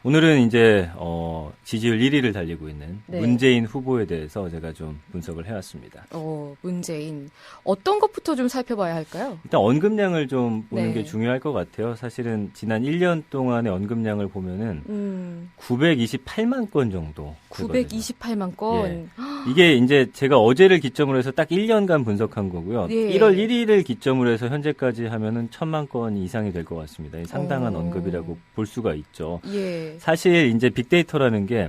오늘은 이제 지지율 1위를 달리고 있는 네. 문재인 후보에 대해서 제가 좀 분석을 해왔습니다. 문재인. 어떤 것부터 좀 살펴봐야 할까요? 일단 언급량을 좀 보는 네. 게 중요할 것 같아요. 사실은 지난 1년 동안의 언급량을 보면은 928만 건 정도. 928만 건. 예. 이게 이제 제가 어제를 기점으로 해서 딱 1년간 분석한 거고요. 예. 1월 1일을 기점으로 해서 현재까지 하면은 1000만 건 이상이 될 것 같습니다. 상당한 언급이라고 볼 수가 있죠. 예. 사실 이제 빅데이터라는 게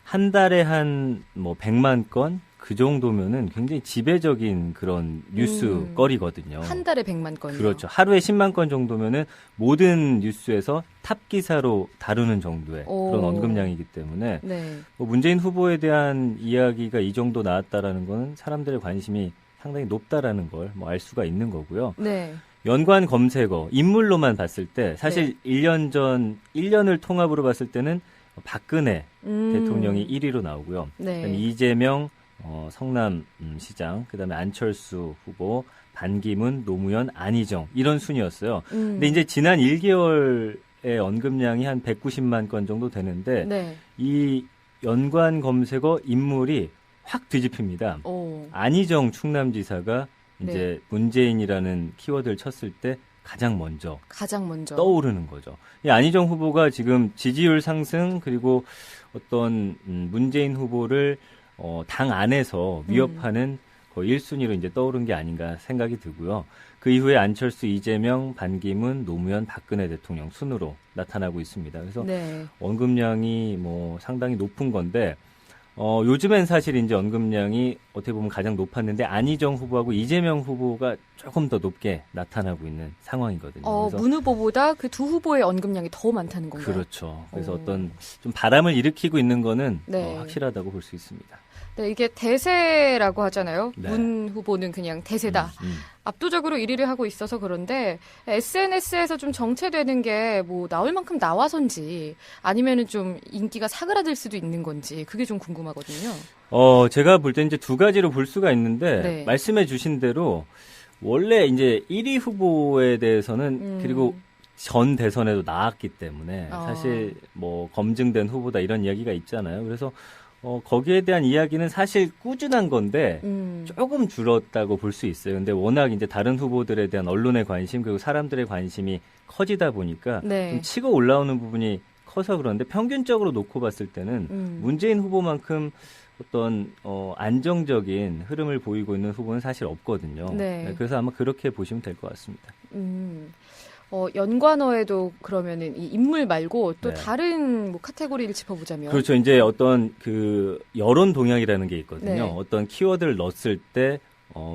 한 달에 한 뭐 100만 건 그 정도면은 굉장히 지배적인 그런 뉴스거리거든요. 한 달에 100만 건이요. 그렇죠. 하루에 10만 건 정도면은 모든 뉴스에서 탑 기사로 다루는 정도의 그런 언급량이기 때문에 네. 뭐 문재인 후보에 대한 이야기가 이 정도 나왔다라는 거는 사람들의 관심이 상당히 높다라는 걸 뭐 알 수가 있는 거고요. 네. 연관 검색어 인물로만 봤을 때 사실 1년을 통합으로 봤을 때는 박근혜 대통령이 1위로 나오고요. 네. 그다음에 이재명 성남 시장, 그다음에 안철수 후보, 반기문, 노무현, 안희정 이런 순이었어요. 근데 이제 지난 1개월의 언급량이 한 190만 건 정도 되는데 네. 이 연관 검색어 인물이 확 뒤집힙니다. 안희정 충남지사가 이제 문재인이라는 키워드를 쳤을 때 가장 먼저 떠오르는 거죠. 이 안희정 후보가 지금 지지율 상승 그리고 어떤 문재인 후보를 당 안에서 위협하는 거의 1순위로 이제 떠오른 게 아닌가 생각이 들고요. 그 이후에 안철수, 이재명, 반기문, 노무현, 박근혜 대통령 순으로 나타나고 있습니다. 그래서 언급량이 뭐 상당히 높은 건데 요즘엔 사실 이제 언급량이 어떻게 보면 가장 높았는데 안희정 후보하고 이재명 후보가 조금 더 높게 나타나고 있는 상황이거든요. 그래서 문 후보보다 그 두 후보의 언급량이 더 많다는 건가요? 그렇죠. 그래서 어떤 좀 바람을 일으키고 있는 거는 확실하다고 볼 수 있습니다. 네, 이게 대세라고 하잖아요. 네. 문 후보는 그냥 대세다. 압도적으로 1위를 하고 있어서 그런데 SNS에서 좀 정체되는 게 뭐 나올 만큼 나와서인지 아니면은 좀 인기가 사그라들 수도 있는 건지 그게 좀 궁금하거든요. 제가 볼 때 이제 두 가지로 볼 수가 있는데 네. 말씀해 주신 대로 원래 이제 1위 후보에 대해서는 그리고 전 대선에도 나왔기 때문에 사실 뭐 검증된 후보다 이런 이야기가 있잖아요. 그래서 거기에 대한 이야기는 사실 꾸준한 건데 조금 줄었다고 볼 수 있어요. 근데 워낙 이제 다른 후보들에 대한 언론의 관심 그리고 사람들의 관심이 커지다 보니까 좀 치고 올라오는 부분이 커서 그런데 평균적으로 놓고 봤을 때는 문재인 후보만큼 어떤 안정적인 흐름을 보이고 있는 후보는 사실 없거든요. 네. 그래서 아마 그렇게 보시면 될 것 같습니다. 연관어에도 그러면은 이 인물 말고 또 다른 뭐 카테고리를 짚어보자면 그렇죠. 이제 어떤 그 여론 동향이라는 게 있거든요. 네. 어떤 키워드를 넣었을 때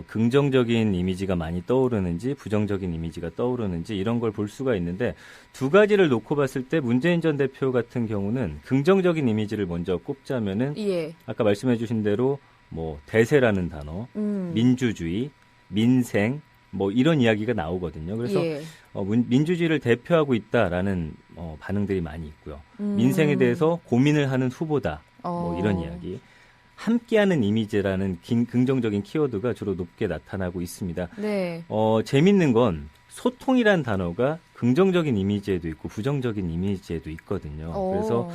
긍정적인 이미지가 많이 떠오르는지 부정적인 이미지가 떠오르는지 이런 걸 볼 수가 있는데 두 가지를 놓고 봤을 때 문재인 전 대표 같은 경우는 긍정적인 이미지를 먼저 꼽자면은 아까 말씀해 주신 대로 뭐 대세라는 단어, 민주주의, 민생 뭐 이런 이야기가 나오거든요. 그래서 민주주의를 대표하고 있다라는 반응들이 많이 있고요. 민생에 대해서 고민을 하는 후보다 뭐 이런 이야기. 함께하는 이미지라는 긍정적인 키워드가 주로 높게 나타나고 있습니다. 네. 재밌는 건 소통이란 단어가 긍정적인 이미지에도 있고 부정적인 이미지에도 있거든요. 그래서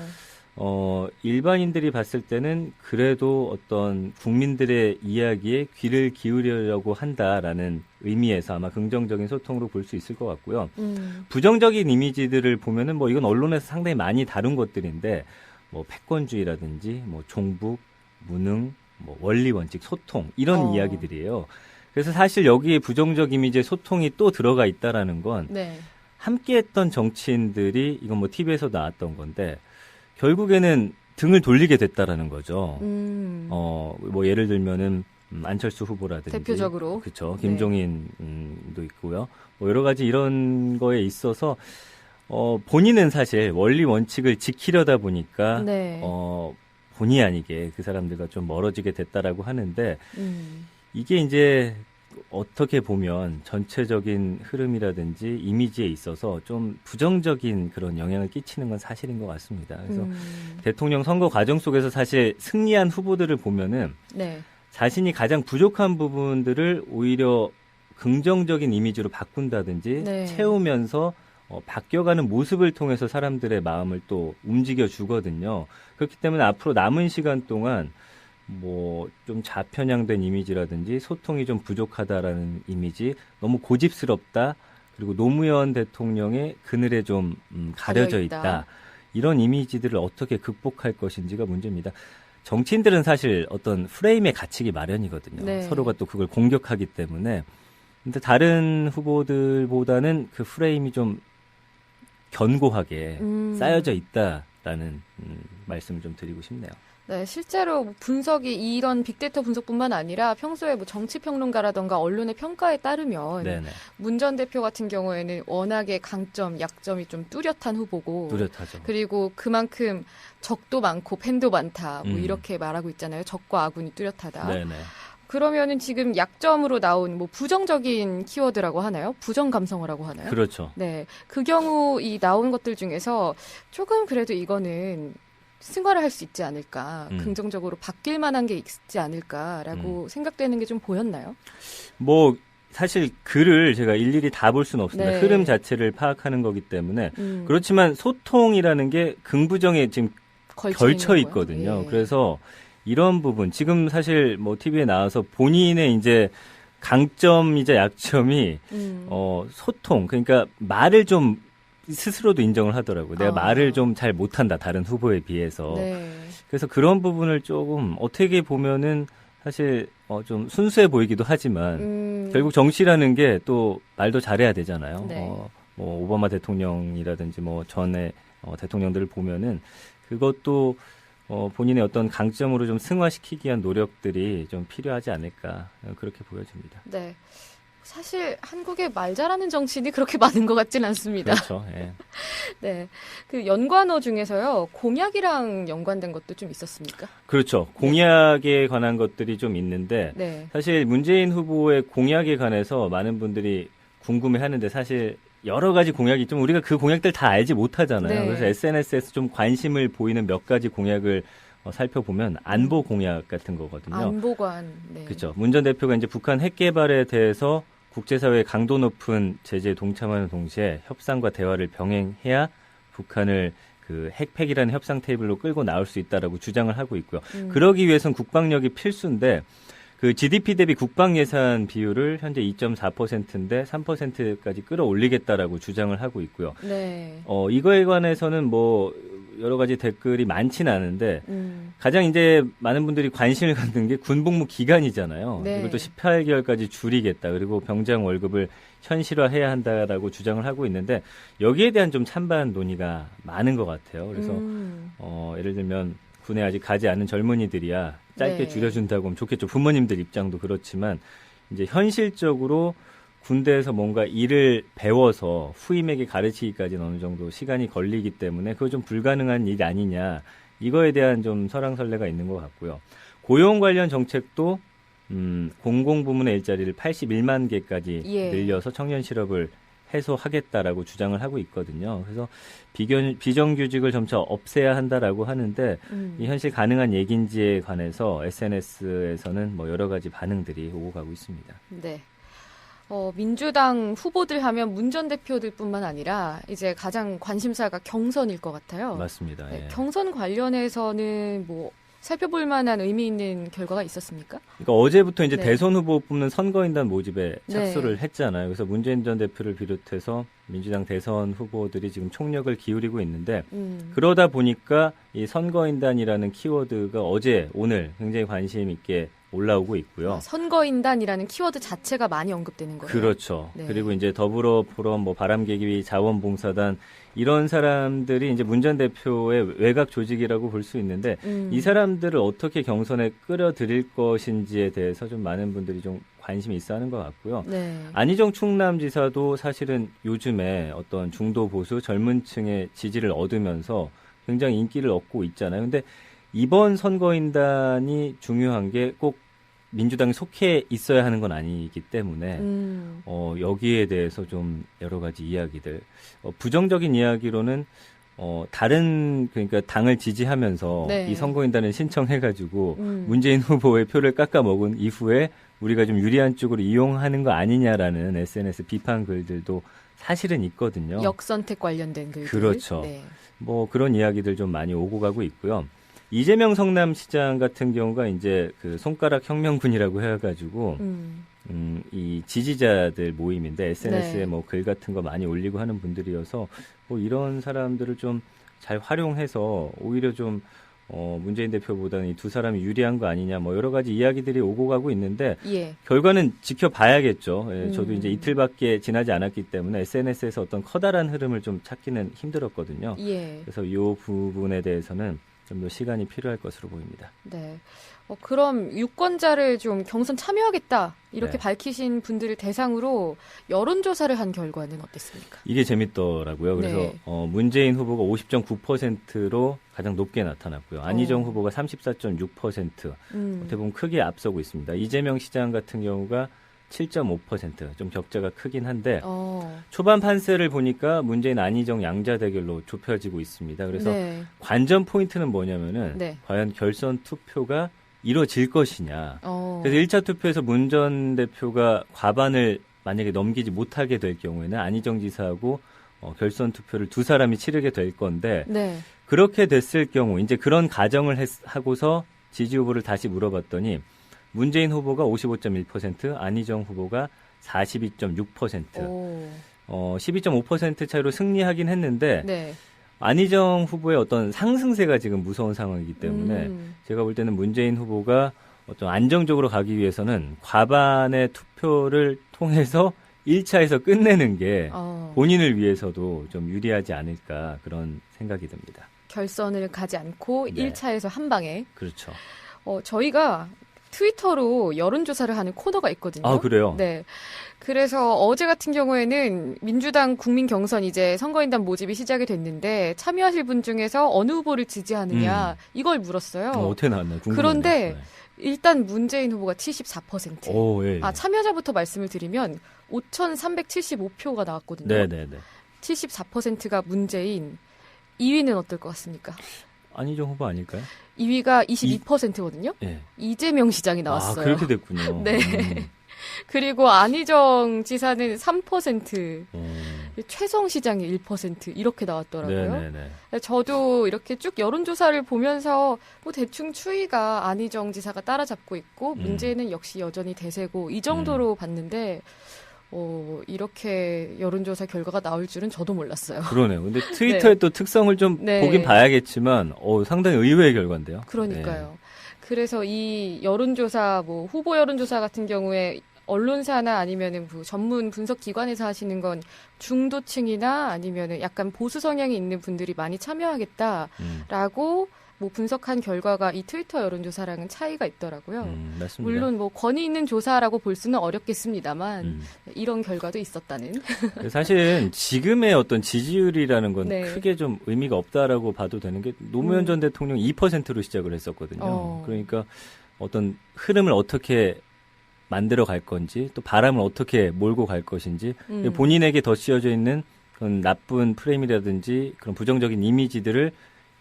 일반인들이 봤을 때는 그래도 어떤 국민들의 이야기에 귀를 기울이려고 한다라는 의미에서 아마 긍정적인 소통으로 볼 수 있을 것 같고요. 부정적인 이미지들을 보면은 뭐 이건 언론에서 상당히 많이 다룬 것들인데 뭐 패권주의라든지 뭐 종북, 무능, 뭐 원리 원칙, 소통 이런 이야기들이에요. 그래서 사실 여기에 부정적 이미지의 소통이 또 들어가 있다라는 건 함께했던 정치인들이 이건 뭐 TV에서 나왔던 건데 있게는 등을 돌리게 됐다라는 거죠. 뭐 예를 들면은 안철수 후보라든지 대표적으로 그렇죠. 김종인도 있고요. 뭐 여러 가지 이런 거에 있어서 본인은 사실 원리 원칙을 지키려다 보니까 본의 아니게 그 사람들과 좀 멀어지게 됐다라고 하는데 이게 이제 어떻게 보면 전체적인 흐름이라든지 이미지에 있어서 좀 부정적인 그런 영향을 끼치는 건 사실인 것 같습니다. 그래서 대통령 선거 과정 속에서 사실 승리한 후보들을 보면은 자신이 가장 부족한 부분들을 오히려 긍정적인 이미지로 바꾼다든지 채우면서 바뀌어가는 모습을 통해서 사람들의 마음을 또 움직여주거든요. 그렇기 때문에 앞으로 남은 시간 동안 뭐 좀 좌편향된 이미지라든지 소통이 좀 부족하다라는 이미지, 너무 고집스럽다, 그리고 노무현 대통령의 그늘에 좀 가려져 있다. 이런 이미지들을 어떻게 극복할 것인지가 문제입니다. 정치인들은 사실 어떤 프레임에 갇히기 마련이거든요. 네. 서로가 또 그걸 공격하기 때문에. 근데 다른 후보들보다는 그 프레임이 좀 견고하게 쌓여져 있다라는 말씀을 좀 드리고 싶네요. 네, 실제로 분석이 이런 빅데이터 분석뿐만 아니라 평소에 뭐 정치평론가라던가 언론의 평가에 따르면 문 전 대표 같은 경우에는 워낙에 강점, 약점이 좀 뚜렷한 후보고 뚜렷하죠. 그리고 그만큼 적도 많고 팬도 많다 뭐 이렇게 말하고 있잖아요. 적과 아군이 뚜렷하다. 네네. 그러면은 지금 약점으로 나온 뭐 부정적인 키워드라고 하나요? 부정 감성어라고 하나요? 그렇죠. 네, 그 경우 이 나온 것들 중에서 조금 그래도 이거는 승화를 할 수 있지 않을까, 긍정적으로 바뀔 만한 게 있지 않을까라고 생각되는 게 좀 보였나요? 뭐 사실 글을 제가 일일이 다 볼 수는 없습니다. 네. 흐름 자체를 파악하는 거기 때문에 그렇지만 소통이라는 게 긍부정에 지금 걸쳐 있거든요. 예. 그래서 이런 부분 지금 사실 뭐 TV에 나와서 본인의 이제 강점이자 약점이 소통, 그러니까 말을 좀 스스로도 인정을 하더라고요. 내가 말을 좀 잘 못한다, 다른 후보에 비해서. 네. 그래서 그런 부분을 조금 어떻게 보면은 사실 좀 순수해 보이기도 하지만 결국 정치라는 게 또 말도 잘해야 되잖아요. 네. 뭐 오바마 대통령이라든지 뭐 전에 대통령들을 보면은 그것도 본인의 어떤 강점으로 좀 승화시키기 위한 노력들이 좀 필요하지 않을까, 그렇게 보여집니다. 네. 사실 한국에 말 잘하는 정치인이 그렇게 많은 것 같진 않습니다. 그렇죠. 예. 네. 그 연관어 중에서요, 공약이랑 연관된 것도 좀 있었습니까? 그렇죠. 공약에 관한 것들이 좀 있는데 네. 사실 문재인 후보의 공약에 관해서 많은 분들이 궁금해하는데 사실 여러 가지 공약이 좀 우리가 그 공약들 다 알지 못하잖아요. 네. 그래서 SNS에서 좀 관심을 보이는 몇 가지 공약을 살펴보면 안보 공약 같은 거거든요. 안보관. 네. 그렇죠. 문 전 대표가 이제 북한 핵 개발에 대해서 국제사회의 강도 높은 제재에 동참하는 동시에 협상과 대화를 병행해야 북한을 그 핵폐기라는 협상 테이블로 끌고 나올 수 있다라고 주장을 하고 있고요. 그러기 위해선 국방력이 필수인데 그 GDP 대비 국방 예산 비율을 현재 2.4%인데 3%까지 끌어올리겠다라고 주장을 하고 있고요. 네. 이거에 관해서는 뭐 여러 가지 댓글이 많지는 않은데 가장 이제 많은 분들이 관심을 갖는 게 군복무 기간이잖아요. 네. 이것도 18개월까지 줄이겠다. 그리고 병장 월급을 현실화해야 한다라고 주장을 하고 있는데 여기에 대한 좀 찬반 논의가 많은 것 같아요. 그래서 예를 들면 군에 아직 가지 않은 젊은이들이야 짧게 네. 줄여준다고 하면 좋겠죠. 부모님들 입장도 그렇지만 이제 현실적으로 군대에서 뭔가 일을 배워서 후임에게 가르치기까지는 어느 정도 시간이 걸리기 때문에 그거 좀 불가능한 일이 아니냐. 이거에 대한 좀 설왕설래가 있는 것 같고요. 고용 관련 정책도 공공부문의 일자리를 81만 개까지 예. 늘려서 청년 실업을 해소하겠다라고 주장을 하고 있거든요. 그래서 비정규직을 점차 없애야 한다라고 하는데 이 현실 가능한 얘기인지에 관해서 SNS에서는 뭐 여러 가지 반응들이 오고 가고 있습니다. 네. 민주당 후보들 하면 문 전 대표들뿐만 아니라 이제 가장 관심사가 경선일 것 같아요. 맞습니다. 네, 예. 경선 관련해서는 뭐 살펴볼 만한 의미 있는 결과가 있었습니까? 그러니까 어제부터 이제 네. 대선 후보 뽑는 선거인단 모집에 네. 착수를 했잖아요. 그래서 문재인 전 대표를 비롯해서 민주당 대선 후보들이 지금 총력을 기울이고 있는데 그러다 보니까 이 선거인단이라는 키워드가 어제 오늘 굉장히 관심 있게 올라오고 있고요. 선거인단이라는 키워드 자체가 많이 언급되는 거예요. 그렇죠. 네. 그리고 이제 더불어 포럼, 뭐 바람개비, 자원봉사단 이런 사람들이 이제 문 전 대표의 외곽 조직이라고 볼 수 있는데 이 사람들을 어떻게 경선에 끌어들일 것인지에 대해서 좀 많은 분들이 좀 관심이 있어하는 것 같고요. 네. 안희정 충남지사도 사실은 요즘에 어떤 중도 보수 젊은층의 지지를 얻으면서 굉장히 인기를 얻고 있잖아요. 근데 이번 선거인단이 중요한 게 꼭 민주당에 속해 있어야 하는 건 아니기 때문에 여기에 대해서 좀 여러 가지 이야기들 부정적인 이야기로는 다른 그러니까 당을 지지하면서 네. 이 선거인단을 신청해가지고 문재인 후보의 표를 깎아먹은 이후에 우리가 좀 유리한 쪽으로 이용하는 거 아니냐라는 SNS 비판 글들도 사실은 있거든요. 역선택 관련된 글들. 그렇죠. 네. 뭐 그런 이야기들 좀 많이 오고 가고 있고요. 이재명 성남시장 같은 경우가 이제 그 손가락 혁명군이라고 해가지고 이 지지자들 모임인데 SNS에 네. 뭐 글 같은 거 많이 올리고 하는 분들이어서 뭐 이런 사람들을 좀 잘 활용해서 오히려 좀 문재인 대표보다는 이 두 사람이 유리한 거 아니냐 뭐 여러 가지 이야기들이 오고 가고 있는데 예. 결과는 지켜봐야겠죠. 예, 저도 이제 이틀밖에 지나지 않았기 때문에 SNS에서 어떤 커다란 흐름을 좀 찾기는 힘들었거든요. 예. 그래서 이 부분에 대해서는 좀 더 시간이 필요할 것으로 보입니다. 네. 그럼 유권자를 좀 경선 참여하겠다 이렇게 네. 밝히신 분들을 대상으로 여론조사를 한 결과는 어땠습니까? 이게 재밌더라고요. 그래서 네. 문재인 후보가 50.9%로 가장 높게 나타났고요. 안희정 후보가 34.6%. 어떻게 보면 크게 앞서고 있습니다. 이재명 시장 같은 경우가 7.5%. 좀 격차가 크긴 한데 초반 판세를 보니까 문재인 안희정 양자 대결로 좁혀지고 있습니다. 그래서 네. 관전 포인트는 뭐냐면은 네. 과연 결선 투표가 이루어질 것이냐. 그래서 1차 투표에서 문 전 대표가 과반을 만약에 넘기지 못하게 될 경우에는 안희정 지사하고 결선 투표를 두 사람이 치르게 될 건데 네. 그렇게 됐을 경우 이제 그런 가정을 하고서 지지 후보를 다시 물어봤더니 문재인 후보가 55.1%, 안희정 후보가 42.6%, 12.5% 차이로 승리하긴 했는데 네. 안희정 후보의 어떤 상승세가 지금 무서운 상황이기 때문에 제가 볼 때는 문재인 후보가 어떤 안정적으로 가기 위해서는 과반의 투표를 통해서 1차에서 끝내는 게 본인을 위해서도 좀 유리하지 않을까 그런 생각이 듭니다. 결선을 가지 않고 네. 1차에서 한 방에. 그렇죠. 저희가 트위터로 여론조사를 하는 코너가 있거든요. 아, 그래요? 네. 그래서 어제 같은 경우에는 민주당 국민 경선 이제 선거인단 모집이 시작이 됐는데 참여하실 분 중에서 어느 후보를 지지하느냐 이걸 물었어요. 어떻게 나왔나요? 궁금하네요. 그런데 네. 일단 문재인 후보가 74%. 오, 예, 예. 참여자부터 말씀을 드리면 5,375표가 나왔거든요. 네네네. 74%가 문재인. 2위는 어떨 것 같습니까? 안희정 후보 아닐까요? 2위가 22%거든요. 예. 이재명 시장이 나왔어요. 아, 그렇게 됐군요. 네. 그리고 안희정 지사는 3%, 최성 시장이 1% 이렇게 나왔더라고요. 네네네. 저도 이렇게 쭉 여론조사를 보면서 뭐 대충 추이가 안희정 지사가 따라잡고 있고 문제는 역시 여전히 대세고 이 정도로 봤는데 이렇게 여론조사 결과가 나올 줄은 저도 몰랐어요. 그러네요. 근데 트위터의 또 특성을 좀 보긴 봐야겠지만 상당히 의외의 결과인데요. 그러니까요. 네. 그래서 이 여론조사, 뭐 후보 여론조사 같은 경우에 언론사나 아니면은 전문 분석 기관에서 하시는 건 중도층이나 아니면은 약간 보수 성향이 있는 분들이 많이 참여하겠다라고 뭐 분석한 결과가 이 트위터 여론조사랑은 차이가 있더라고요. 맞습니다. 물론 뭐 권위 있는 조사라고 볼 수는 어렵겠습니다만 이런 결과도 있었다는. 사실은 지금의 어떤 지지율이라는 건 네. 크게 좀 의미가 없다라고 봐도 되는 게 노무현 전 대통령 2%로 시작을 했었거든요. 그러니까 어떤 흐름을 어떻게 만들어 갈 건지 또 바람을 어떻게 몰고 갈 것인지 본인에게 더 씌워져 있는 그런 나쁜 프레임이라든지 그런 부정적인 이미지들을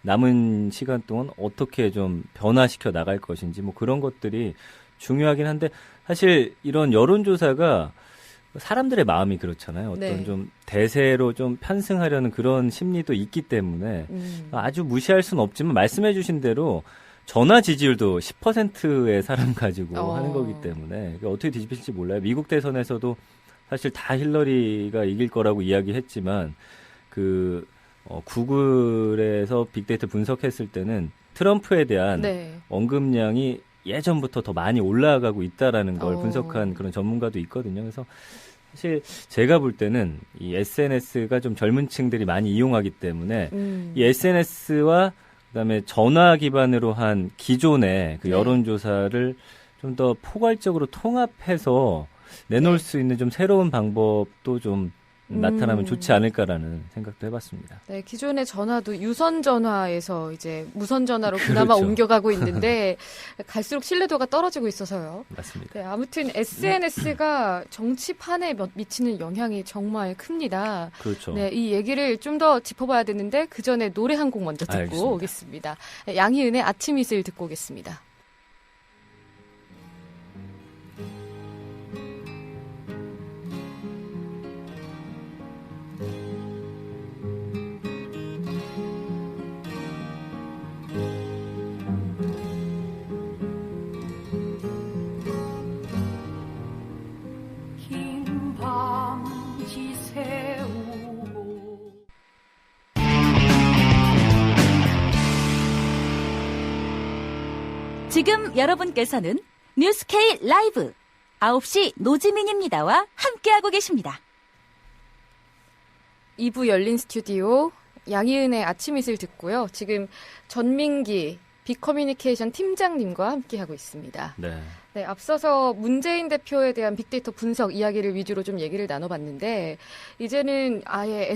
남은 시간 동안 어떻게 좀 변화시켜 나갈 것인지 뭐 그런 것들이 중요하긴 한데 사실 이런 여론조사가 사람들의 마음이 그렇잖아요. 어떤 네. 좀 대세로 좀 편승하려는 그런 심리도 있기 때문에 아주 무시할 수는 없지만 말씀해 주신 대로 전화 지지율도 10%의 사람 가지고 하는 거기 때문에 어떻게 뒤집힐지 몰라요. 미국 대선에서도 사실 다 힐러리가 이길 거라고 이야기했지만 구글에서 빅데이터 분석했을 때는 트럼프에 대한 네. 언급량이 예전부터 더 많이 올라가고 있다라는 걸 분석한 그런 전문가도 있거든요. 그래서 사실 제가 볼 때는 이 SNS가 좀 젊은 층들이 많이 이용하기 때문에 이 SNS와 그다음에 전화 기반으로 한 기존의 그 여론조사를 좀 더 포괄적으로 통합해서 내놓을 수 있는 좀 새로운 방법도 좀 나타나면 좋지 않을까라는 생각도 해봤습니다. 네, 기존의 전화도 유선 전화에서 이제 무선 전화로 그나마 그렇죠. 옮겨가고 있는데 갈수록 신뢰도가 떨어지고 있어서요. 맞습니다. 네, 아무튼 SNS가 정치판에 미치는 영향이 정말 큽니다. 그렇죠. 네, 이 얘기를 좀 더 짚어봐야 되는데 그 전에 노래 한 곡 먼저 듣고 알겠습니다. 오겠습니다. 양희은의 아침 이슬 듣고 오겠습니다. 지금 여러분께서는 뉴스K 라이브 9시 노지민입니다와 함께하고 계십니다. 2부 열린 스튜디오 양희은의 아침 이슬 듣고요. 지금 전민기 빅커뮤니케이션 팀장님과 함께하고 있습니다. 네. 네, 앞서서 문재인 대표에 대한 빅데이터 분석 이야기를 위주로 좀 얘기를 나눠봤는데 이제는 아예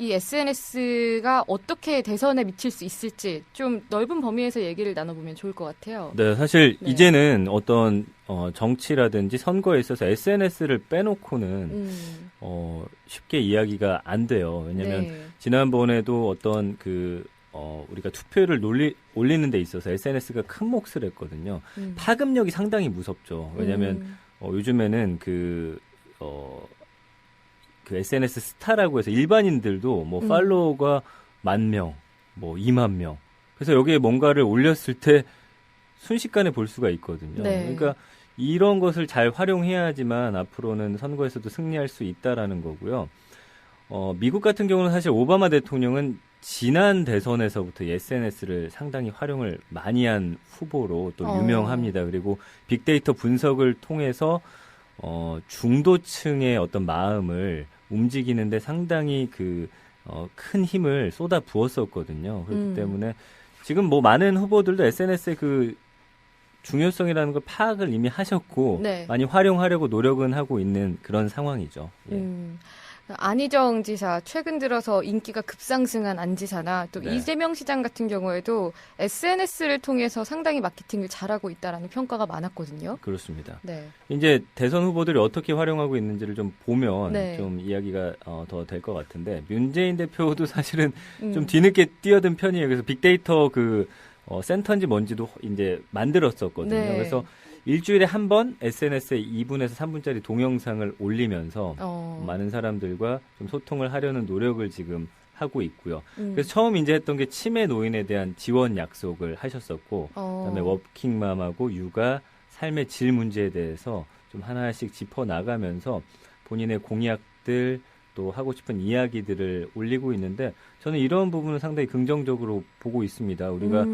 이 SNS가 어떻게 대선에 미칠 수 있을지 좀 넓은 범위에서 얘기를 나눠보면 좋을 것 같아요. 네, 사실 네. 이제는 어떤 정치라든지 선거에 있어서 SNS를 빼놓고는 쉽게 이야기가 안 돼요. 왜냐하면 네. 지난번에도 어떤 우리가 투표를 올리는 데 있어서 SNS가 큰 몫을 했거든요. 파급력이 상당히 무섭죠. 왜냐하면 요즘에는 그 SNS 스타라고 해서 일반인들도 뭐 팔로워가 10,000명, 뭐 20,000명. 그래서 여기에 뭔가를 올렸을 때 순식간에 볼 수가 있거든요. 네. 그러니까 이런 것을 잘 활용해야지만 앞으로는 선거에서도 승리할 수 있다라는 거고요. 미국 같은 경우는 사실 오바마 대통령은 지난 대선에서부터 SNS를 상당히 활용을 많이 한 후보로 또 유명합니다. 그리고 빅데이터 분석을 통해서 중도층의 어떤 마음을 움직이는데 상당히 큰 힘을 쏟아 부었었거든요. 그렇기 때문에 지금 뭐 많은 후보들도 SNS의 그 중요성이라는 걸 파악을 이미 하셨고 네. 많이 활용하려고 노력은 하고 있는 그런 상황이죠. 예. 안희정 지사, 최근 들어서 인기가 급상승한 안 지사나 또 네. 이재명 시장 같은 경우에도 SNS를 통해서 상당히 마케팅을 잘하고 있다라는 평가가 많았거든요. 그렇습니다. 네. 이제 대선 후보들이 어떻게 활용하고 있는지를 좀 보면 네. 좀 이야기가 더 될 것 같은데 문재인 대표도 사실은 좀 뒤늦게 뛰어든 편이에요. 그래서 빅데이터 센터인지 뭔지도 이제 만들었었거든요. 네. 그래서 일주일에 한 번 SNS에 2분에서 3분짜리 동영상을 올리면서 많은 사람들과 좀 소통을 하려는 노력을 지금 하고 있고요. 그래서 처음 이제 했던 게 치매 노인에 대한 지원 약속을 하셨었고 그다음에 워킹맘하고 육아, 삶의 질 문제에 대해서 좀 하나씩 짚어나가면서 본인의 공약들 또 하고 싶은 이야기들을 올리고 있는데 저는 이런 부분은 상당히 긍정적으로 보고 있습니다. 우리가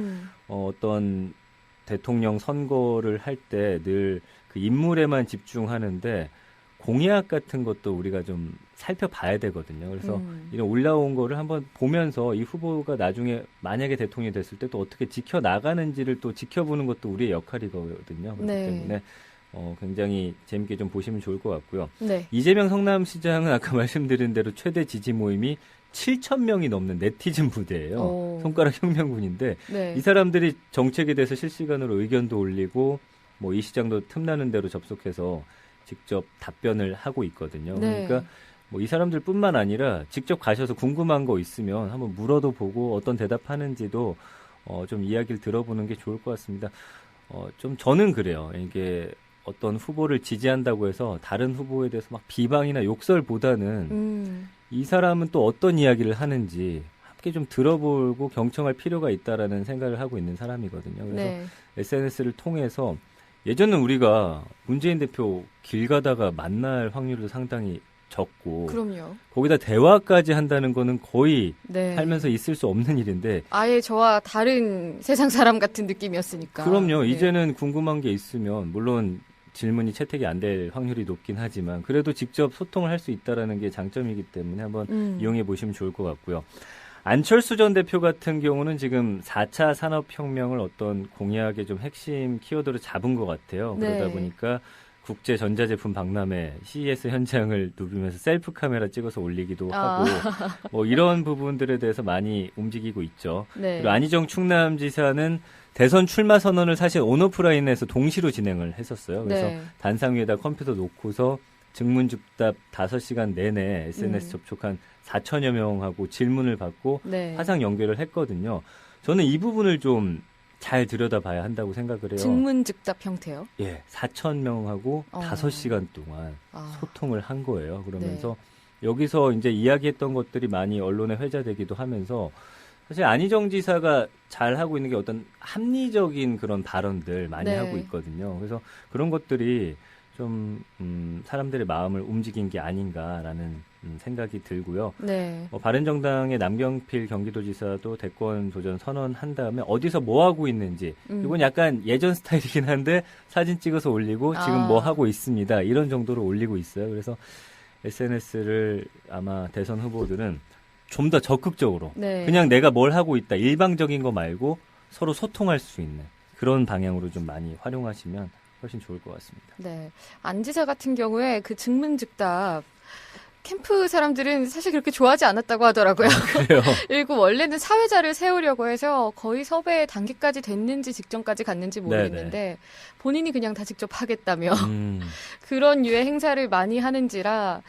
어떤 대통령 선거를 할 때 늘 그 인물에만 집중하는데 공약 같은 것도 우리가 좀 살펴봐야 되거든요. 그래서 이런 올라온 거를 한번 보면서 이 후보가 나중에 만약에 대통령이 됐을 때 또 어떻게 지켜나가는지를 또 지켜보는 것도 우리의 역할이거든요. 그렇기 네. 때문에 굉장히 재밌게 좀 보시면 좋을 것 같고요. 네. 이재명 성남시장은 아까 말씀드린 대로 최대 지지 모임이 7,000명이 넘는 네티즌 부대예요. 손가락 혁명군인데 네. 이 사람들이 정책에 대해서 실시간으로 의견도 올리고 뭐 이 시장도 틈나는 대로 접속해서 직접 답변을 하고 있거든요. 네. 그러니까 뭐 이 사람들뿐만 아니라 직접 가셔서 궁금한 거 있으면 한번 물어도 보고 어떤 대답하는지도 좀 이야기를 들어보는 게 좋을 것 같습니다. 좀 저는 그래요. 이게 어떤 후보를 지지한다고 해서 다른 후보에 대해서 막 비방이나 욕설보다는 이 사람은 또 어떤 이야기를 하는지 함께 좀 들어보고 경청할 필요가 있다라는 생각을 하고 있는 사람이거든요. 그래서 네. SNS를 통해서 예전은 우리가 문재인 대표 길 가다가 만날 확률도 상당히 적고 그럼요. 거기다 대화까지 한다는 거는 거의 네. 살면서 있을 수 없는 일인데 아예 저와 다른 세상 사람 같은 느낌이었으니까. 그럼요. 네. 이제는 궁금한 게 있으면 물론 질문이 채택이 안 될 확률이 높긴 하지만 그래도 직접 소통을 할 수 있다는 게 장점이기 때문에 한번 이용해 보시면 좋을 것 같고요. 안철수 전 대표 같은 경우는 지금 4차 산업혁명을 어떤 공약의 좀 핵심 키워드로 잡은 것 같아요. 그러다 네. 보니까 국제 전자제품 박람회 CES 현장을 누비면서 셀프 카메라 찍어서 올리기도 하고 뭐 이런 부분들에 대해서 많이 움직이고 있죠. 네. 그리고 안희정 충남지사는 대선 출마 선언을 사실 온오프라인에서 동시로 진행을 했었어요. 그래서 네. 단상 위에다 컴퓨터 놓고서 증문즉답 5시간 내내 SNS 접촉한 4천여 명하고 질문을 받고 네. 화상 연결을 했거든요. 저는 이 부분을 좀 잘 들여다봐야 한다고 생각을 해요. 증문즉답 형태요? 예, 4천 명하고 5시간 동안 소통을 한 거예요. 그러면서 여기서 이제 이야기했던 것들이 많이 언론에 회자되기도 하면서 사실 안희정 지사가 잘 하고 있는 게 어떤 합리적인 그런 발언들 많이 네. 하고 있거든요. 그래서 그런 것들이 좀 사람들의 마음을 움직인 게 아닌가라는 생각이 들고요. 네. 바른정당의 남경필 경기도지사도 대권 도전 선언한 다음에 어디서 뭐 하고 있는지 이건 약간 예전 스타일이긴 한데 사진 찍어서 올리고 지금 뭐 하고 있습니다. 이런 정도로 올리고 있어요. 그래서 SNS를 아마 대선 후보들은 좀 더 적극적으로 네. 그냥 내가 뭘 하고 있다. 일방적인 거 말고 서로 소통할 수 있는 그런 방향으로 좀 많이 활용하시면 훨씬 좋을 것 같습니다. 네. 안 지사 같은 경우에 그 증문즉답 캠프 사람들은 사실 그렇게 좋아하지 않았다고 하더라고요. 그래요? 그리고 원래는 사회자를 세우려고 해서 거의 섭외 단계까지 됐는지 직전까지 갔는지 모르겠는데 네네. 본인이 그냥 다 직접 하겠다며 그런 류의 행사를 많이 하는지라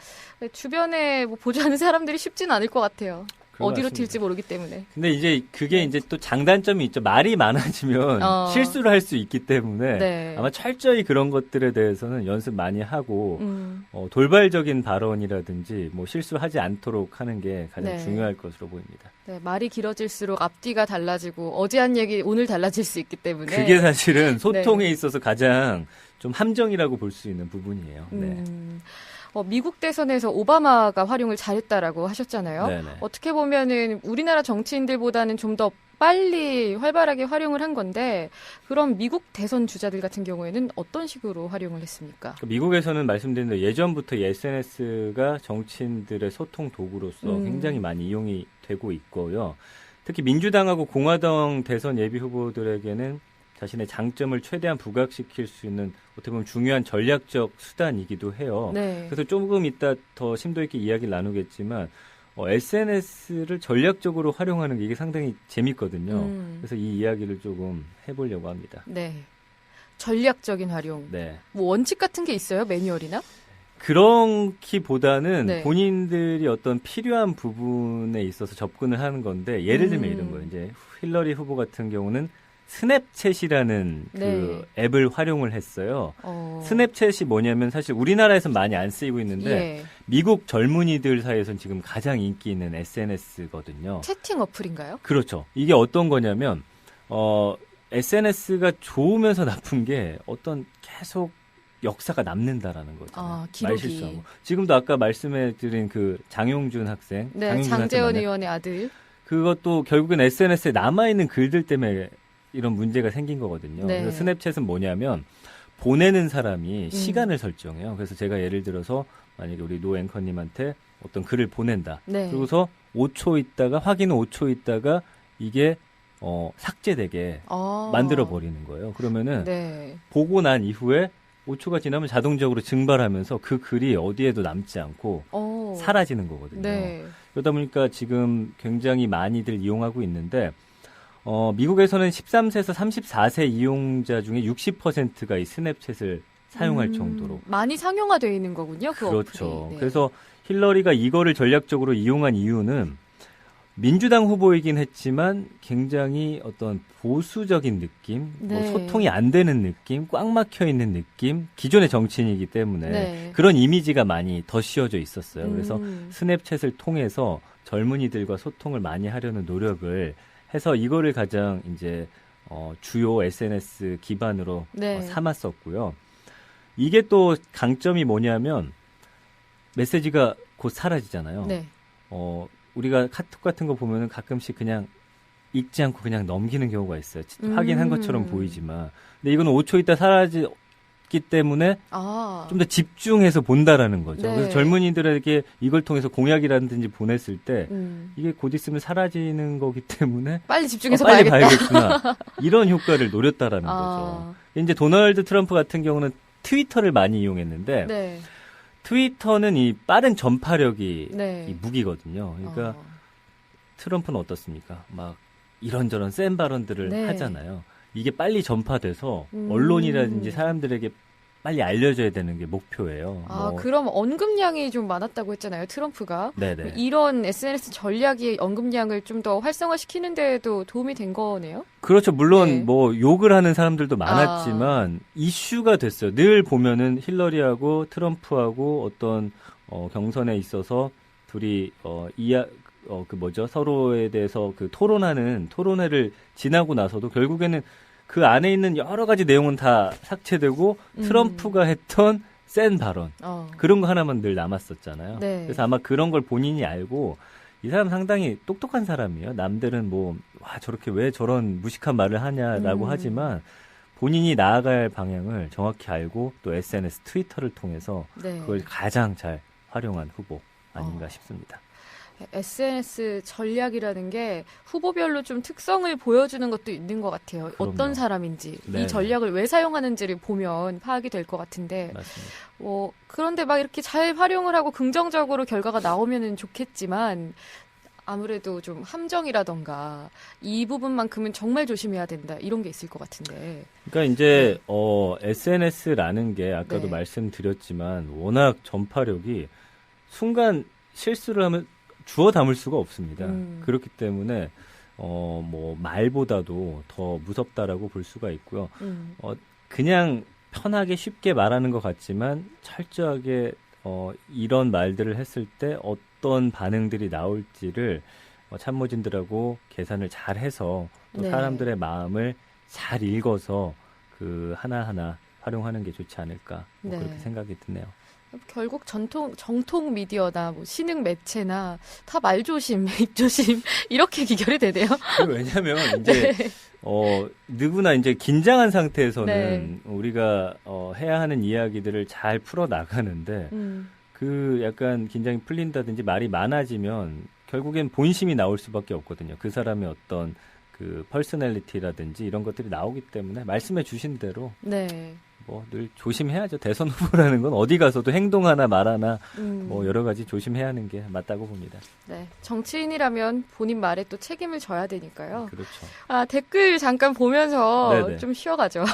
주변에 뭐 보자는 사람들이 쉽지는 않을 것 같아요. 어디로 튈지 모르기 때문에. 근데 이제 그게 이제 또 장단점이 있죠. 말이 많아지면 실수를 할 수 있기 때문에 네. 아마 철저히 그런 것들에 대해서는 연습 많이 하고 돌발적인 발언이라든지 뭐 실수하지 않도록 하는 게 가장 네. 중요할 것으로 보입니다. 네, 말이 길어질수록 앞뒤가 달라지고 어제 한 얘기 오늘 달라질 수 있기 때문에 그게 사실은 소통에 네. 있어서 가장 좀 함정이라고 볼 수 있는 부분이에요. 네. 미국 대선에서 오바마가 활용을 잘했다라고 하셨잖아요. 네네. 어떻게 보면은 우리나라 정치인들보다는 좀 더 빨리 활발하게 활용을 한 건데 그럼 미국 대선 주자들 같은 경우에는 어떤 식으로 활용을 했습니까? 미국에서는 말씀드린 대로 예전부터 이 SNS가 정치인들의 소통 도구로서 굉장히 많이 이용이 되고 있고요. 특히 민주당하고 공화당 대선 예비 후보들에게는 자신의 장점을 최대한 부각시킬 수 있는 어떻게 보면 중요한 전략적 수단이기도 해요. 네. 그래서 조금 이따 더 심도 있게 이야기를 나누겠지만 SNS를 전략적으로 활용하는 게 이게 상당히 재밌거든요. 그래서 이 이야기를 조금 해보려고 합니다. 네. 전략적인 활용. 네. 뭐 원칙 같은 게 있어요? 매뉴얼이나? 그런기보다는 네. 본인들이 어떤 필요한 부분에 있어서 접근을 하는 건데 예를 들면 이런 거예요. 이제 힐러리 후보 같은 경우는 스냅챗이라는 네. 그 앱을 활용을 했어요. 스냅챗이 뭐냐면 사실 우리나라에서는 많이 안 쓰이고 있는데 예. 미국 젊은이들 사이에서는 지금 가장 인기 있는 SNS거든요. 채팅 어플인가요? 그렇죠. 이게 어떤 거냐면 SNS가 좋으면서 나쁜 게 어떤 계속 역사가 남는다라는 거죠. 기록이. 말실수하고. 지금도 아까 말씀해드린 그 장용준 학생, 네, 장재원 의원의 아들. 그것도 결국엔 SNS에 남아있는 글들 때문에 이런 문제가 생긴 거거든요. 네. 그래서 스냅챗은 뭐냐면 보내는 사람이 시간을 설정해요. 그래서 제가 예를 들어서 만약에 우리 노 앵커님한테 어떤 글을 보낸다. 네. 그러고서 5초 있다가 확인 5초 있다가 이게 삭제되게 만들어 버리는 거예요. 그러면은 네. 보고 난 이후에 5초가 지나면 자동적으로 증발하면서 그 글이 어디에도 남지 않고 사라지는 거거든요. 네. 그러다 보니까 지금 굉장히 많이들 이용하고 있는데 미국에서는 13세에서 34세 이용자 중에 60%가 이 스냅챗을 사용할 정도로 많이 상용화되어 있는 거군요. 그 그렇죠. 어플이. 네. 그래서 힐러리가 이거를 전략적으로 이용한 이유는 민주당 후보이긴 했지만 굉장히 어떤 보수적인 느낌, 네. 뭐 소통이 안 되는 느낌, 꽉 막혀 있는 느낌, 기존의 정치인이기 때문에 네. 그런 이미지가 많이 더 씌워져 있었어요. 그래서 스냅챗을 통해서 젊은이들과 소통을 많이 하려는 노력을 해서 이거를 가장 이제 주요 SNS 기반으로 네. 삼았었고요. 이게 또 강점이 뭐냐면 메시지가 곧 사라지잖아요. 네. 우리가 카톡 같은 거 보면은 가끔씩 그냥 읽지 않고 그냥 넘기는 경우가 있어요. 확인한 것처럼 보이지만. 근데 이거는 5초 있다 사라지기 때문에 좀 더 집중해서 본다라는 거죠. 네. 그래서 젊은이들에게 이걸 통해서 공약이라든지 보냈을 때 이게 곧 있으면 사라지는 거기 때문에 빨리 집중해서 빨리 봐야겠다. 봐야겠구나. 이런 효과를 노렸다라는 거죠. 이제 도널드 트럼프 같은 경우는 트위터를 많이 이용했는데 네. 트위터는 이 빠른 전파력이 네. 이 무기거든요. 그러니까 트럼프는 어떻습니까? 막 이런저런 센 발언들을 네. 하잖아요. 이게 빨리 전파돼서 언론이라든지 사람들에게 빨리 알려져야 되는 게 목표예요. 그럼 언급량이 좀 많았다고 했잖아요, 트럼프가. 네네. 이런 SNS 전략이 언급량을 좀 더 활성화시키는 데에도 도움이 된 거네요? 그렇죠. 물론 네. 뭐 욕을 하는 사람들도 많았지만 이슈가 됐어요. 늘 보면은 힐러리하고 트럼프하고 어떤 경선에 있어서 둘이 서로에 대해서 그 토론회를 지나고 나서도 결국에는 그 안에 있는 여러 가지 내용은 다 삭제되고 트럼프가 했던 센 발언 그런 거 하나만 늘 남았었잖아요. 네. 그래서 아마 그런 걸 본인이 알고 이 사람 상당히 똑똑한 사람이에요. 남들은 저렇게 왜 저런 무식한 말을 하냐라고 하지만 본인이 나아갈 방향을 정확히 알고 또 SNS, 트위터를 통해서 네. 그걸 가장 잘 활용한 후보 아닌가 싶습니다. SNS 전략이라는 게 후보별로 좀 특성을 보여주는 것도 있는 것 같아요. 그럼요. 어떤 사람인지, 네네. 이 전략을 왜 사용하는지를 보면 파악이 될 것 같은데, 맞습니다. 그런데 막 이렇게 잘 활용을 하고 긍정적으로 결과가 나오면은 좋겠지만, 아무래도 좀 함정이라던가 이 부분만큼은 정말 조심해야 된다 이런 게 있을 것 같은데. 그러니까 이제 SNS라는 게 아까도 네. 말씀드렸지만 워낙 전파력이 순간 실수를 하면 주워 담을 수가 없습니다. 그렇기 때문에 말보다도 더 무섭다라고 볼 수가 있고요. 그냥 편하게 쉽게 말하는 것 같지만 철저하게 이런 말들을 했을 때 어떤 반응들이 나올지를 참모진들하고 계산을 잘 해서 또 네. 사람들의 마음을 잘 읽어서 그 하나하나 활용하는 게 좋지 않을까 네. 그렇게 생각이 드네요. 결국 정통 미디어나 신흥 매체나 다 말조심, 입조심 이렇게 기결이 되네요. 왜냐하면 이제 누구나 이제 긴장한 상태에서는 네. 우리가 해야 하는 이야기들을 잘 풀어 나가는데 그 약간 긴장이 풀린다든지 말이 많아지면 결국엔 본심이 나올 수밖에 없거든요. 그 사람의 어떤 그 퍼스널리티라든지 이런 것들이 나오기 때문에 말씀해 주신 대로 네. 늘 조심해야죠. 대선 후보라는 건 어디 가서도 행동 하나 말 하나 여러 가지 조심해야 하는 게 맞다고 봅니다. 네. 정치인이라면 본인 말에 또 책임을 져야 되니까요. 그렇죠. 댓글 잠깐 보면서 네네. 좀 쉬어가죠.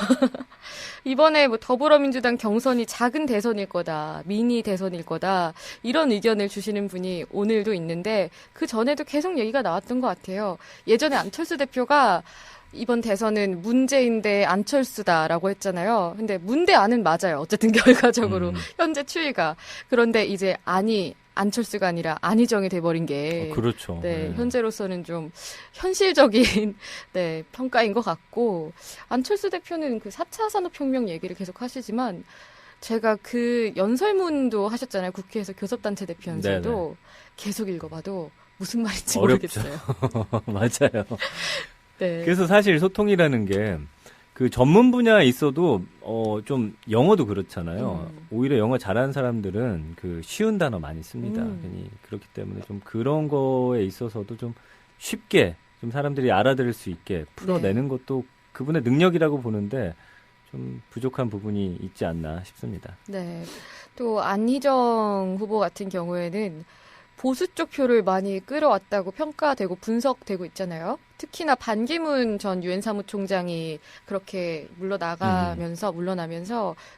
이번에 더불어민주당 경선이 작은 대선일 거다, 미니 대선일 거다 이런 의견을 주시는 분이 오늘도 있는데 그 전에도 계속 얘기가 나왔던 것 같아요. 예전에 안철수 대표가 이번 대선은 문재인 대 안철수다라고 했잖아요. 근데 문 대 안은 맞아요. 어쨌든 결과적으로 현재 추이가. 그런데 이제 안철수가 아니라 안희정이 돼버린 게 그렇죠. 네, 현재로서는 좀 현실적인 네, 평가인 것 같고 안철수 대표는 그 4차 산업혁명 얘기를 계속 하시지만 제가 그 연설문도 하셨잖아요. 국회에서 교섭단체 대표 연설도 네네. 계속 읽어봐도 무슨 말인지 어렵죠. 모르겠어요. 맞아요. 네. 그래서 사실 소통이라는 게 그 전문 분야에 있어도 좀 영어도 그렇잖아요. 오히려 영어 잘하는 사람들은 그 쉬운 단어 많이 씁니다. 그렇기 때문에 좀 그런 거에 있어서도 좀 쉽게 좀 사람들이 알아들을 수 있게 풀어내는 것도 그분의 능력이라고 보는데 좀 부족한 부분이 있지 않나 싶습니다. 네. 또 안희정 후보 같은 경우에는 보수 쪽 표를 많이 끌어왔다고 평가되고 분석되고 있잖아요. 특히나 반기문 전 유엔 사무총장이 그렇게 물러나면서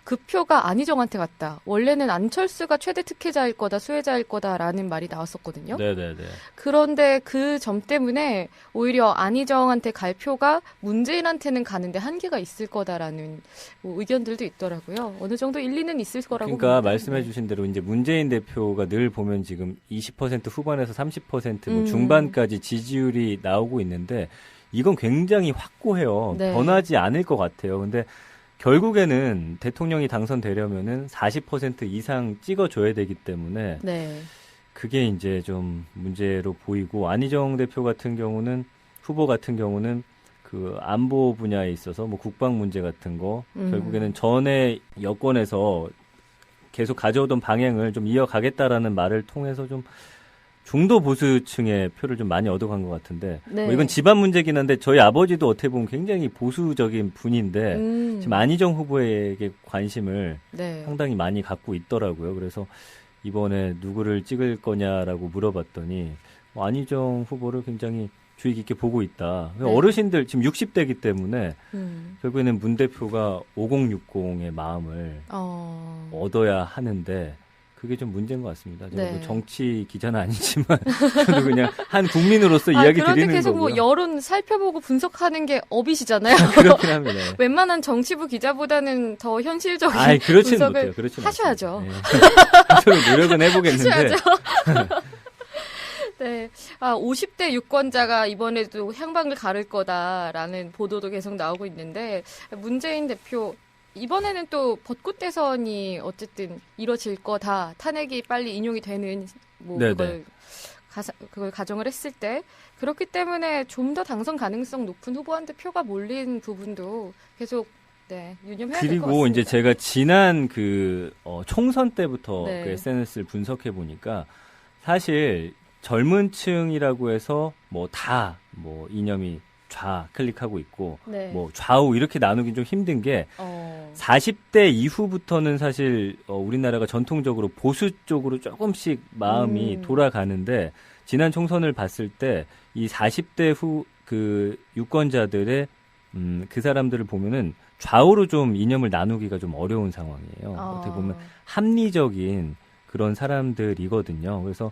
그 표가 안희정한테 갔다. 원래는 안철수가 최대 특혜자일 거다, 수혜자일 거다라는 말이 나왔었거든요. 네네네. 그런데 그 점 때문에 오히려 안희정한테 갈 표가 문재인한테는 가는데 한계가 있을 거다라는 의견들도 있더라고요. 어느 정도 일리는 있을 거라고 그러니까 봅니다. 말씀해 주신 대로 이제 문재인 대표가 늘 보면 지금 20% 후반에서 30% 중반까지 지지율이 나오고 있는데 이건 굉장히 확고해요. 네. 변하지 않을 것 같아요. 근데 결국에는 대통령이 당선되려면은 40% 이상 찍어줘야 되기 때문에 네. 그게 이제 좀 문제로 보이고 안희정 대표 같은 경우는 후보 같은 경우는 그 안보 분야에 있어서 국방 문제 같은 거 결국에는 전에 여권에서 계속 가져오던 방향을 좀 이어가겠다라는 말을 통해서 좀 중도 보수층의 표를 좀 많이 얻어간 것 같은데 네. 뭐 이건 집안 문제긴 한데 저희 아버지도 어떻게 보면 굉장히 보수적인 분인데 지금 안희정 후보에게 관심을 네. 상당히 많이 갖고 있더라고요. 그래서 이번에 누구를 찍을 거냐라고 물어봤더니 안희정 후보를 굉장히 주의 깊게 보고 있다. 네. 어르신들 지금 60대이기 때문에 결국에는 문 대표가 5060의 마음을 얻어야 하는데 그게 좀 문제인 것 같습니다. 저는 네. 뭐 정치 기자는 아니지만 저도 그냥 한 국민으로서 이야기 드리는 그런데 계속 거고요. 뭐 여론 살펴보고 분석하는 게 업이시잖아요. 그렇긴 합니다. 웬만한 정치부 기자보다는 더 현실적인 그렇진 분석을 못해요. 그렇진 하셔야죠. 네. 저는 노력은 해보겠는데. 하셔야죠. 네. 50대 유권자가 이번에도 향방을 가를 거다라는 보도도 계속 나오고 있는데 문재인 대표 이번에는 또 벚꽃 대선이 어쨌든 이뤄질 거다. 탄핵이 빨리 인용이 되는 뭐 그걸 가정을 했을 때 그렇기 때문에 좀 더 당선 가능성 높은 후보한테 표가 몰린 부분도 계속 유념해야 될 것 같습니다. 그리고 이제 제가 지난 총선 때부터 네. 그 SNS를 분석해 보니까 사실 젊은 층이라고 해서 다 이념이 클릭하고 있고 네. 좌우 이렇게 나누긴 좀 힘든 게 40대 이후부터는 사실 우리나라가 전통적으로 보수 쪽으로 조금씩 마음이 돌아가는데 지난 총선을 봤을 때 이 40대 후 유권자들의 그 사람들을 보면은 좌우로 좀 이념을 나누기가 좀 어려운 상황이에요. 어떻게 보면 합리적인 그런 사람들이거든요. 그래서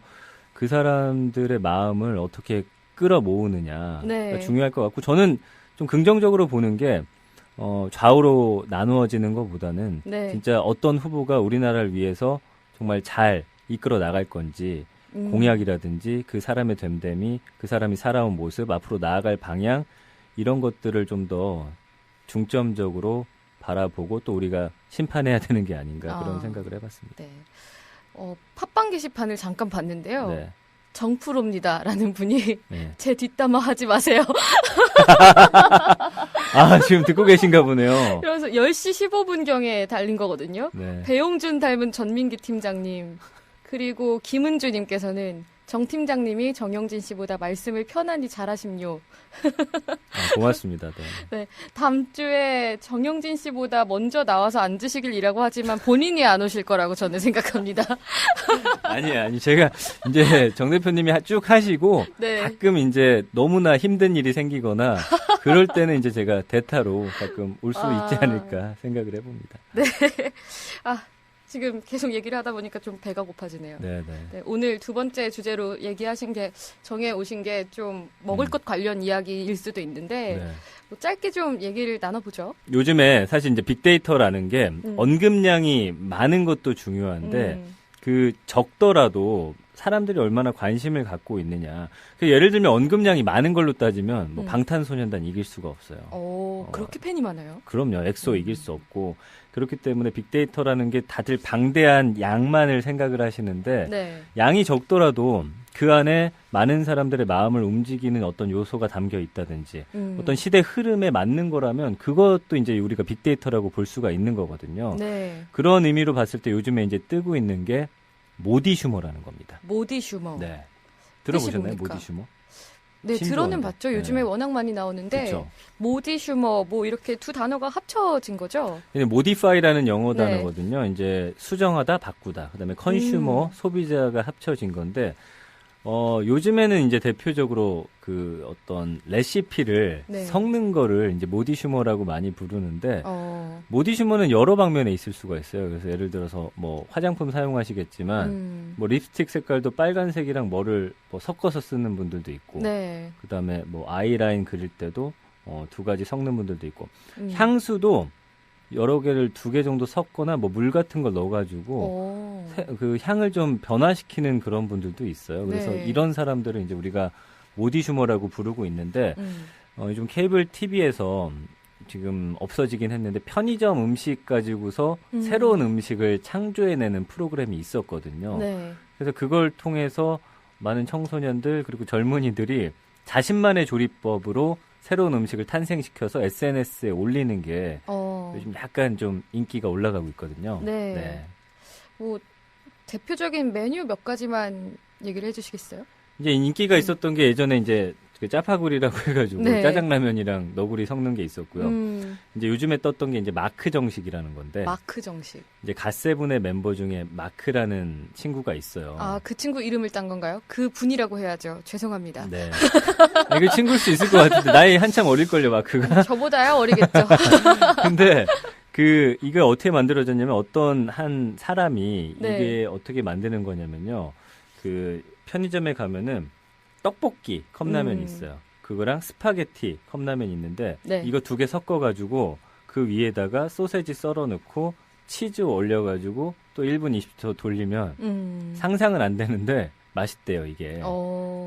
그 사람들의 마음을 어떻게 끌어모으느냐 네. 중요할 것 같고 저는 좀 긍정적으로 보는 게 좌우로 나누어지는 것보다는 네. 진짜 어떤 후보가 우리나라를 위해서 정말 잘 이끌어 나갈 건지 공약이라든지 그 사람의 됨됨이 그 사람이 살아온 모습 앞으로 나아갈 방향 이런 것들을 좀 더 중점적으로 바라보고 또 우리가 심판해야 되는 게 아닌가 그런 생각을 해봤습니다. 네. 팟빵 게시판을 잠깐 봤는데요. 네. 정프로입니다라는 분이 네. 제 뒷담화 하지 마세요. 지금 듣고 계신가 보네요. 그래서 10시 15분경에 달린 거거든요. 네. 배용준 닮은 전민기 팀장님 그리고 김은주님께서는 정 팀장님이 정영진 씨보다 말씀을 편안히 잘하심요. 고맙습니다. 네, 다음 주에 정영진 씨보다 먼저 나와서 앉으시길이라고 하지만 본인이 안 오실 거라고 저는 생각합니다. 아니 제가 이제 정 대표님이 쭉 하시고 네. 가끔 이제 너무나 힘든 일이 생기거나 그럴 때는 이제 제가 대타로 가끔 올 수 있지 않을까 생각을 해봅니다. 네. 지금 계속 얘기를 하다 보니까 좀 배가 고파지네요. 네. 오늘 두 번째 주제로 얘기하신 게 정해 오신 게 좀 먹을 것 관련 이야기일 수도 있는데 짧게 좀 얘기를 나눠보죠. 요즘에 사실 이제 빅데이터라는 게 언급량이 많은 것도 중요한데 적더라도 사람들이 얼마나 관심을 갖고 있느냐. 예를 들면 언급량이 많은 걸로 따지면 방탄소년단 이길 수가 없어요. 그렇게 팬이 많아요? 그럼요. 엑소 이길 수 없고 그렇기 때문에 빅데이터라는 게 다들 방대한 양만을 생각을 하시는데 양이 적더라도 그 안에 많은 사람들의 마음을 움직이는 어떤 요소가 담겨 있다든지 어떤 시대 흐름에 맞는 거라면 그것도 이제 우리가 빅데이터라고 볼 수가 있는 거거든요. 네. 그런 의미로 봤을 때 요즘에 이제 뜨고 있는 게 모디슈머라는 겁니다. 모디슈머. 네. 들어보셨나요? 모디슈머? 네, 들어는 봤죠. 요즘에 워낙 많이 나오는데 그쵸. 모디슈머 이렇게 두 단어가 합쳐진 거죠. 모디파이라는 영어 단어거든요. 이제 수정하다, 바꾸다. 그다음에 컨슈머, 소비자가 합쳐진 건데 요즘에는 이제 대표적으로 그 어떤 레시피를 섞는 거를 이제 모디슈머라고 많이 부르는데 모디슈머는 여러 방면에 있을 수가 있어요. 그래서 예를 들어서 화장품 사용하시겠지만 립스틱 색깔도 빨간색이랑 뭐를 섞어서 쓰는 분들도 있고 그다음에 아이라인 그릴 때도 두 가지 섞는 분들도 있고 향수도 여러 개를 2개 정도 섞거나 물 같은 걸 넣어가지고 그 향을 좀 변화시키는 그런 분들도 있어요. 그래서 이런 사람들은 이제 우리가 모디슈머라고 부르고 있는데 요즘 케이블 TV에서 지금 없어지긴 했는데 편의점 음식 가지고서 새로운 음식을 창조해내는 프로그램이 있었거든요. 그래서 그걸 통해서 많은 청소년들 그리고 젊은이들이 자신만의 조리법으로 새로운 음식을 탄생시켜서 SNS에 올리는 게 요즘 약간 좀 인기가 올라가고 있거든요. 대표적인 메뉴 몇 가지만 얘기를 해주시겠어요? 이제 인기가 있었던 게 예전에 이제 그 짜파구리라고 해가지고 네. 짜장라면이랑 너구리 섞는 게 있었고요. 이제 요즘에 떴던 게 이제 마크 정식이라는 건데. 마크 정식. 이제 갓세븐의 멤버 중에 마크라는 친구가 있어요. 아, 그 친구 이름을 딴 건가요? 그 분이라고 해야죠. 죄송합니다. 네. 이게 친구일 수 있을 것 같은데 나이 한참 어릴걸요, 마크가. 저보다야 어리겠죠. 근데 이게 어떻게 만들어졌냐면 어떤 한 사람이 네. 이게 어떻게 만드는 거냐면요. 그 편의점에 가면은 떡볶이 컵라면이 있어요. 그거랑 스파게티 컵라면이 있는데 네. 이거 2개 섞어가지고 그 위에다가 소세지 썰어 넣고 치즈 올려가지고 또 1분 20초 돌리면 상상은 안 되는데 맛있대요, 이게.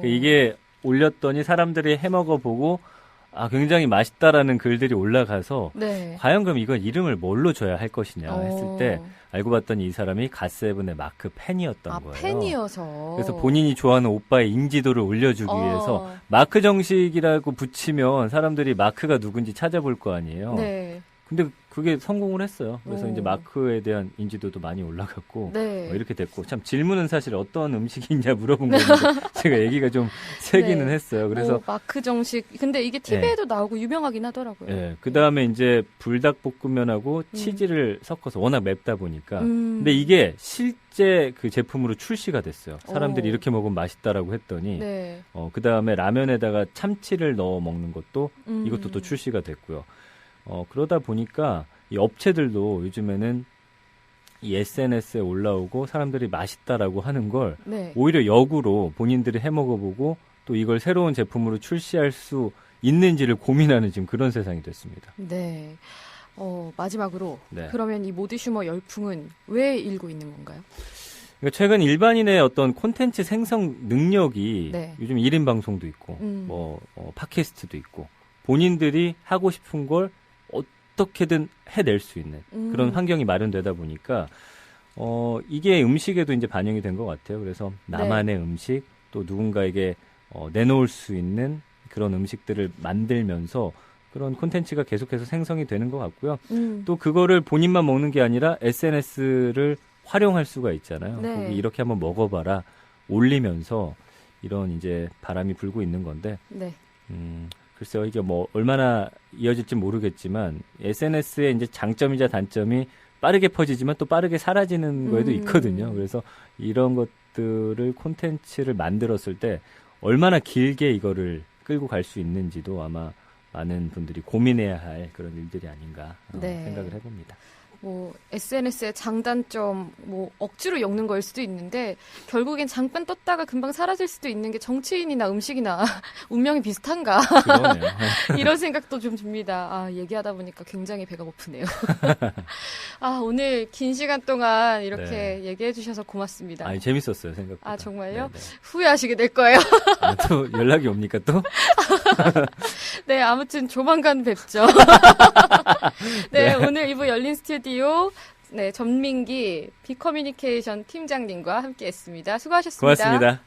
이게 올렸더니 사람들이 해먹어보고 굉장히 맛있다라는 글들이 올라가서 네. 과연 그럼 이건 이름을 뭘로 줘야 할 것이냐 했을 때 알고 봤더니 이 사람이 갓세븐의 마크 팬이었던 거예요. 팬이어서. 그래서 본인이 좋아하는 오빠의 인지도를 올려주기 위해서 마크 정식이라고 붙이면 사람들이 마크가 누군지 찾아볼 거 아니에요. 네. 근데 그게 성공을 했어요. 그래서 이제 마크에 대한 인지도도 많이 올라갔고 네. 이렇게 됐고 참 질문은 사실 어떤 음식이 있냐 물어본 건데 제가 얘기가 좀 세기는 네. 했어요. 그래서 마크 정식. 근데 이게 TV에도 나오고 유명하긴 하더라고요. 네. 그다음에 이제 불닭볶음면하고 치즈를 섞어서 워낙 맵다 보니까 근데 이게 실제 그 제품으로 출시가 됐어요. 사람들이 이렇게 먹으면 맛있다라고 했더니 네. 그다음에 라면에다가 참치를 넣어 먹는 것도 이것도 또 출시가 됐고요. 그러다 보니까 이 업체들도 요즘에는 이 SNS에 올라오고 사람들이 맛있다라고 하는 걸 네. 오히려 역으로 본인들이 해먹어보고 또 이걸 새로운 제품으로 출시할 수 있는지를 고민하는 지금 그런 세상이 됐습니다. 네. 마지막으로 네. 그러면 이 모디슈머 열풍은 왜 일고 있는 건가요? 그러니까 최근 일반인의 어떤 콘텐츠 생성 능력이 네. 요즘 1인 방송도 있고 팟캐스트도 있고 본인들이 하고 싶은 걸 어떻게든 해낼 수 있는 그런 환경이 마련되다 보니까 이게 음식에도 이제 반영이 된 것 같아요. 그래서 나만의 음식 또 누군가에게 내놓을 수 있는 그런 음식들을 만들면서 그런 콘텐츠가 계속해서 생성이 되는 것 같고요. 또 그거를 본인만 먹는 게 아니라 SNS를 활용할 수가 있잖아요. 네. 거기 이렇게 한번 먹어봐라 올리면서 이런 이제 바람이 불고 있는 건데 네. 글쎄요, 이게 뭐 얼마나 이어질지 모르겠지만 SNS의 이제 장점이자 단점이 빠르게 퍼지지만 또 빠르게 사라지는 거에도 있거든요. 그래서 이런 것들을 콘텐츠를 만들었을 때 얼마나 길게 이거를 끌고 갈 수 있는지도 아마 많은 분들이 고민해야 할 그런 일들이 아닌가 네. 생각을 해봅니다. SNS의 장단점, 억지로 엮는 거일 수도 있는데, 결국엔 잠깐 떴다가 금방 사라질 수도 있는 게 정치인이나 음식이나 운명이 비슷한가. 그러네요. 이런 생각도 좀 듭니다. 얘기하다 보니까 굉장히 배가 고프네요. 오늘 긴 시간 동안 이렇게 얘기해 주셔서 고맙습니다. 재밌었어요, 생각보다. 정말요? 네네. 후회하시게 될 거예요. 또 연락이 옵니까 또? 네, 아무튼 조만간 뵙죠. 네, 오늘 2부 열린 스튜디오 전민기 비커뮤니케이션 팀장님과 함께했습니다. 수고하셨습니다. 고맙습니다.